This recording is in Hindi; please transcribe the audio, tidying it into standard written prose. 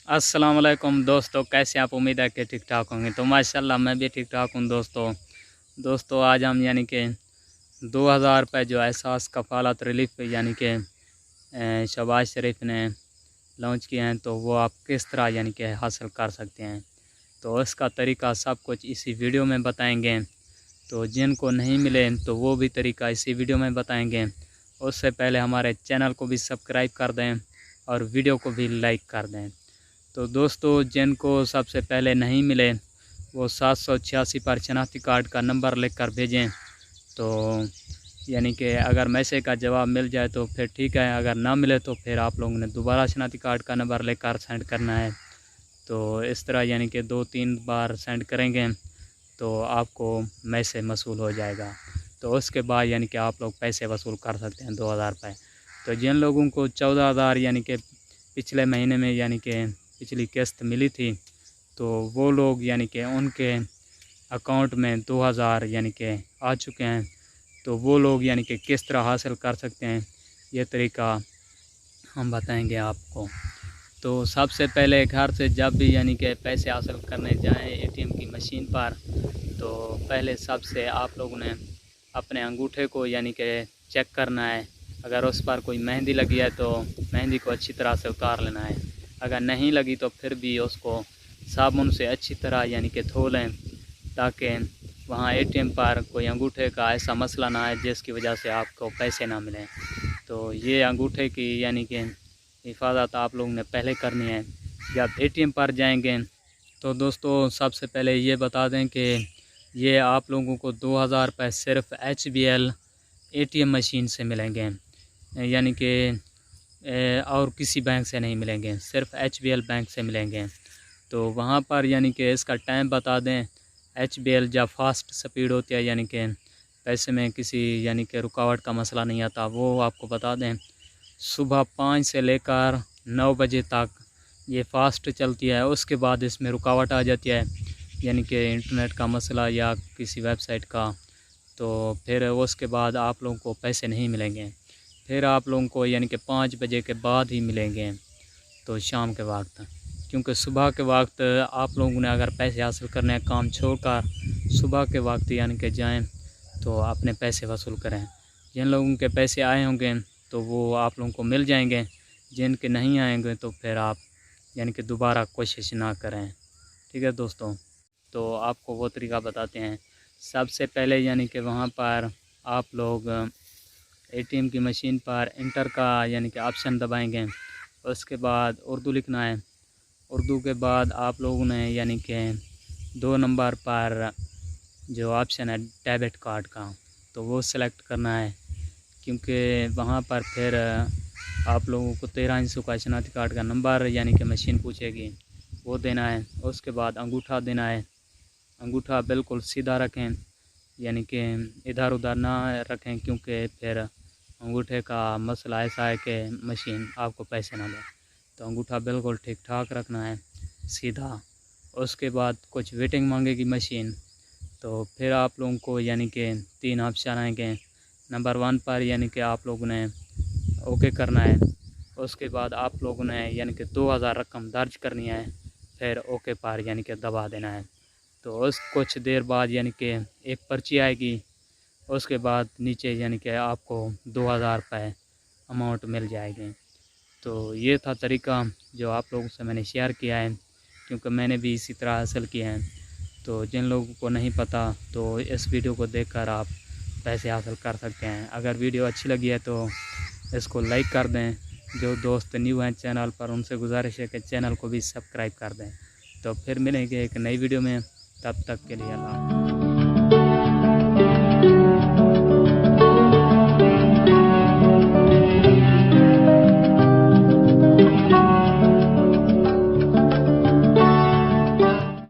अस्सलाम वालेकुम दोस्तों, कैसे आप? उम्मीद है कि ठीक ठाक होंगे। तो माशाल्लाह मैं भी ठीक ठाक हूँ दोस्तों आज हम यानी कि 2000 रुपये जो एहसास कफ़ालत रिलीफ यानी कि शहबाज शरीफ ने लॉन्च किए हैं, तो वो आप किस तरह यानी कि हासिल कर सकते हैं, तो इसका तरीका सब कुछ इसी वीडियो में बताएंगे। तो जिनको नहीं मिले तो वो भी तरीका इसी वीडियो में बताएंगे। उससे पहले हमारे चैनल को भी सब्सक्राइब कर दें और वीडियो को भी लाइक कर दें। तो दोस्तों जिनको सबसे पहले नहीं मिले वो 786 पर शनाख्ती कार्ड का नंबर लिख कर भेजें। तो यानी कि अगर मैसेज का जवाब मिल जाए तो फिर ठीक है, अगर ना मिले तो फिर आप लोगों ने दोबारा शनाख्ती कार्ड का नंबर लेकर सेंड करना है। तो इस तरह यानी कि 2-3 बार सेंड करेंगे तो आपको मैसेज मसूल हो जाएगा। तो उसके बाद यानी कि आप लोग पैसे वसूल कर सकते हैं 2000 रुपये। तो जिन लोगों को 14,000 यानी कि पिछले महीने में यानी कि पिछली किस्त मिली थी, तो वो लोग यानी कि उनके अकाउंट में 2000 यानी कि आ चुके हैं। तो वो लोग यानी कि किस तरह हासिल कर सकते हैं, ये तरीका हम बताएंगे आपको। तो सबसे पहले घर से जब भी यानी कि पैसे हासिल करने जाएं एटीएम की मशीन पर, तो पहले सबसे आप लोगों ने अपने अंगूठे को यानी कि चेक करना है। अगर उस पर कोई मेहंदी लगी है तो मेहंदी को अच्छी तरह से उतार लेना है। अगर नहीं लगी तो फिर भी उसको साबुन से अच्छी तरह यानी कि धो लें, ताकि वहाँ एटीएम पर कोई अंगूठे का ऐसा मसला ना आए जिसकी वजह से आपको पैसे ना मिलें। तो ये अंगूठे की यानी कि हिफाजत आप लोगों ने पहले करनी है जब एटीएम पर जाएंगे। तो दोस्तों सबसे पहले ये बता दें कि ये आप लोगों को 2000 रुपये सिर्फ HBL एटीएम मशीन से मिलेंगे, यानी कि और किसी बैंक से नहीं मिलेंगे, सिर्फ HBL बैंक से मिलेंगे। तो वहाँ पर यानी कि इसका टाइम बता दें। HBL जब फास्ट स्पीड होती है यानी कि पैसे में किसी यानी कि रुकावट का मसला नहीं आता, वो आपको बता दें। सुबह 5 से लेकर 9 बजे तक ये फ़ास्ट चलती है। उसके बाद इसमें रुकावट आ जाती है यानी कि इंटरनेट का मसला या किसी वेबसाइट का, तो फिर उसके बाद आप लोगों को पैसे नहीं मिलेंगे। फिर आप लोगों को यानी कि 5 बजे के बाद ही मिलेंगे, तो शाम के वक्त। क्योंकि सुबह के वक्त आप लोगों ने अगर पैसे हासिल करने हैं काम छोड़कर सुबह के वक्त यानी कि जाएं तो अपने पैसे वसूल करें। जिन लोगों के पैसे आए होंगे तो वो आप लोगों को मिल जाएंगे, जिनके नहीं आएंगे तो फिर आप यानी कि दोबारा कोशिश ना करें। ठीक है दोस्तों, तो आपको वो तरीका बताते हैं। सबसे पहले यानी कि वहाँ पर आप लोग एटीएम की मशीन पर इंटर का यानी कि ऑप्शन दबाएंगे। उसके बाद उर्दू लिखना है। उर्दू के बाद आप लोगों ने यानी कि 2 नंबर पर जो ऑप्शन है डेबिट कार्ड का, तो वो सिलेक्ट करना है। क्योंकि वहाँ पर फिर आप लोगों को 13 अंशों का शनाख्ती कार्ड का नंबर यानी कि मशीन पूछेगी, वो देना है। उसके बाद अंगूठा देना है। अंगूठा बिल्कुल सीधा रखें, यानी कि इधर उधर ना रखें, क्योंकि फिर अंगूठे का मसला ऐसा है कि मशीन आपको पैसे ना दे। तो अंगूठा बिल्कुल ठीक ठाक रखना है, सीधा। उसके बाद कुछ वेटिंग मांगेगी मशीन, तो फिर आप लोगों को यानी कि 3 ऑप्शन आएंगे। नंबर 1 पर यानी कि आप लोगों ने ओके करना है। उसके बाद आप लोगों ने यानी कि 2000 रकम दर्ज करनी है, फिर ओके पर यानी कि दबा देना है। तो उस कुछ देर बाद यानी कि एक पर्ची आएगी। उसके बाद नीचे यानी कि आपको 2000 रुपये अमाउंट मिल जाएगी। तो ये था तरीका जो आप लोगों से मैंने शेयर किया है, क्योंकि मैंने भी इसी तरह हासिल किया है। तो जिन लोगों को नहीं पता तो इस वीडियो को देखकर आप पैसे हासिल कर सकते हैं। अगर वीडियो अच्छी लगी है तो इसको लाइक कर दें। जो दोस्त न्यू हैं चैनल पर उनसे गुजारिश है कि चैनल को भी सब्सक्राइब कर दें। तो फिर मिलेंगे एक नई वीडियो में, तब तक के लिए अल्लाह।